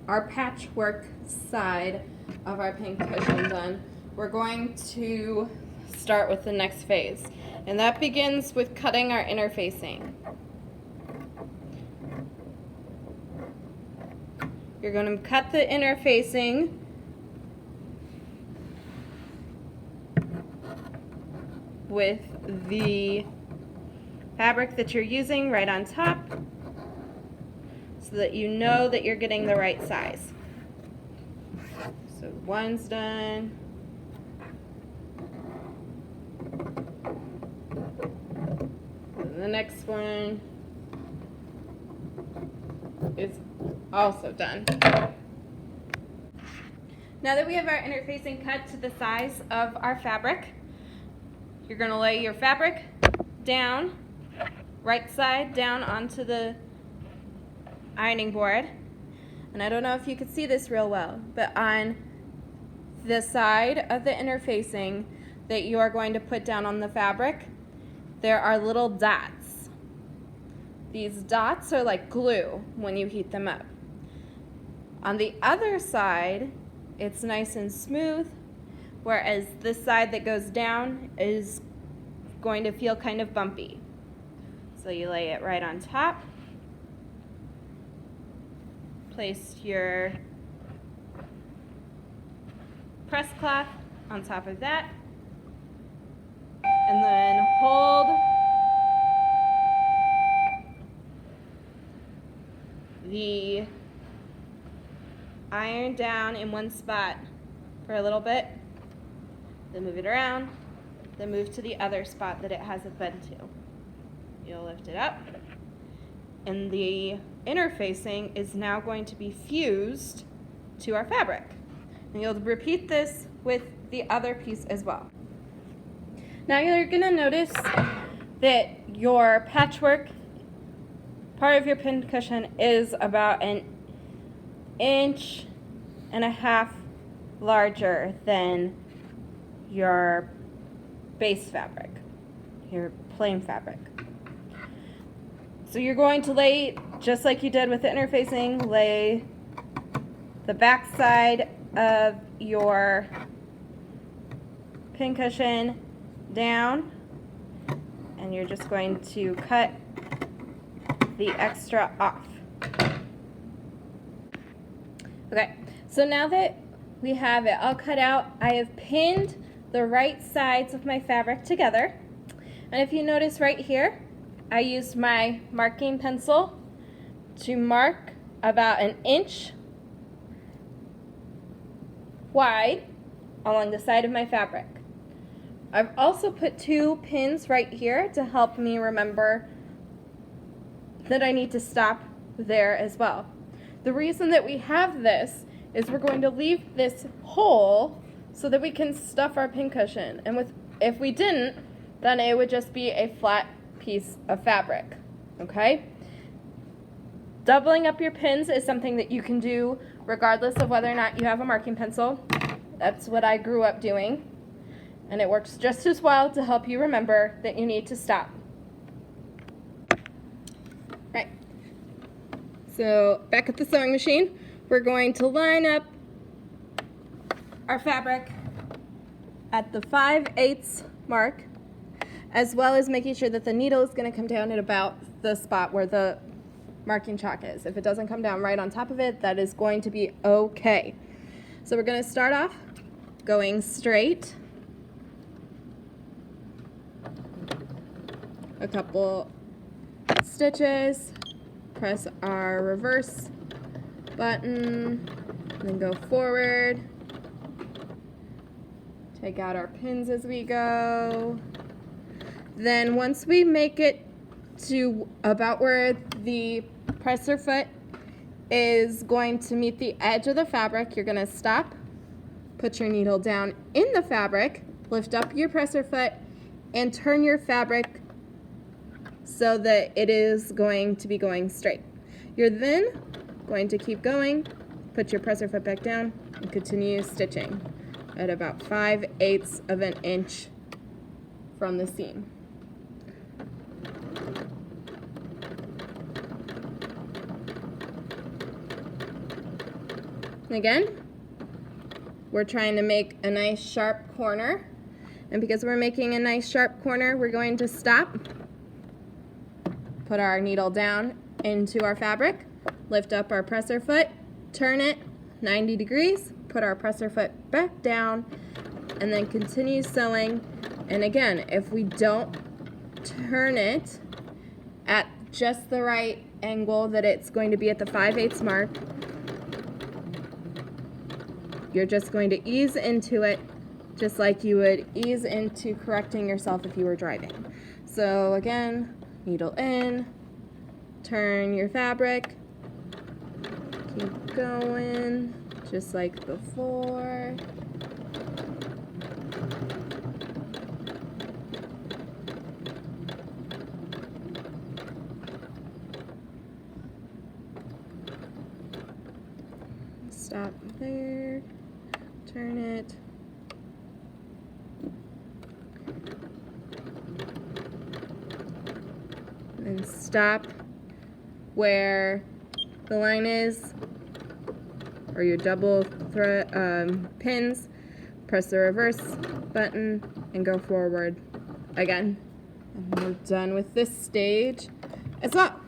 our patchwork side of our pincushion done, we're going to start with the next phase. And that begins with cutting our interfacing. You're going to cut the interfacing with the fabric that you're using right on top so that you know that you're getting the right size. So one's done. And the next one is also done. Now that we have our interfacing cut to the size of our fabric, you're going to lay your fabric down, right side down onto the ironing board. And I don't know if you could see this real well, but on the side of the interfacing that you are going to put down on the fabric, there are little dots. These dots are like glue when you heat them up. On the other side, it's nice and smooth, whereas this side that goes down is going to feel kind of bumpy. So you lay it right on top. Place your press cloth on top of that, and then hold the iron down in one spot for a little bit, then move it around, then move to the other spot that it hasn't been to. You'll lift it up, and the interfacing is now going to be fused to our fabric. And you'll repeat this with the other piece as well. Now you're going to notice that your patchwork part of your pincushion is about 1.5 inches larger than your base fabric, your plain fabric. So you're going to lay, just like you did with the interfacing, lay the back side of your pincushion down, and you're just going to cut the extra off. Okay, so now that we have it all cut out, I have pinned the right sides of my fabric together. And if you notice right here, I used my marking pencil to mark about 1 inch wide along the side of my fabric. I've also put 2 pins right here to help me remember that I need to stop there as well. The reason that we have this is we're going to leave this hole so that we can stuff our pincushion. And if we didn't, then it would just be a flat piece of fabric, okay? Doubling up your pins is something that you can do regardless of whether or not you have a marking pencil. That's what I grew up doing, and it works just as well to help you remember that you need to stop. Right. So back at the sewing machine, we're going to line up our fabric at the 5/8 mark, as well as making sure that the needle is going to come down at about the spot where the marking chalk is. If it doesn't come down right on top of it, that is going to be okay. So we're going to start off going straight, a couple stitches, press our reverse button, then go forward, take out our pins as we go. Then once we make it to about where the presser foot is going to meet the edge of the fabric, you're going to stop, put your needle down in the fabric, lift up your presser foot, and turn your fabric so that it is going to be going straight. You're then going to keep going, put your presser foot back down, and continue stitching at about 5/8 of an inch from the seam. Again, we're trying to make a nice sharp corner. And because we're making a nice sharp corner, we're going to stop, put our needle down into our fabric, lift up our presser foot, turn it 90 degrees, put our presser foot back down, and then continue sewing. And again, if we don't turn it at just the right angle that it's going to be at the 5/8 mark, you're just going to ease into it just like you would ease into correcting yourself if you were driving. So again, needle in, turn your fabric, keep going, just like before. Stop there, turn it. And stop where the line is, or your double pins. Press the reverse button and go forward again. And we're done with this stage as well.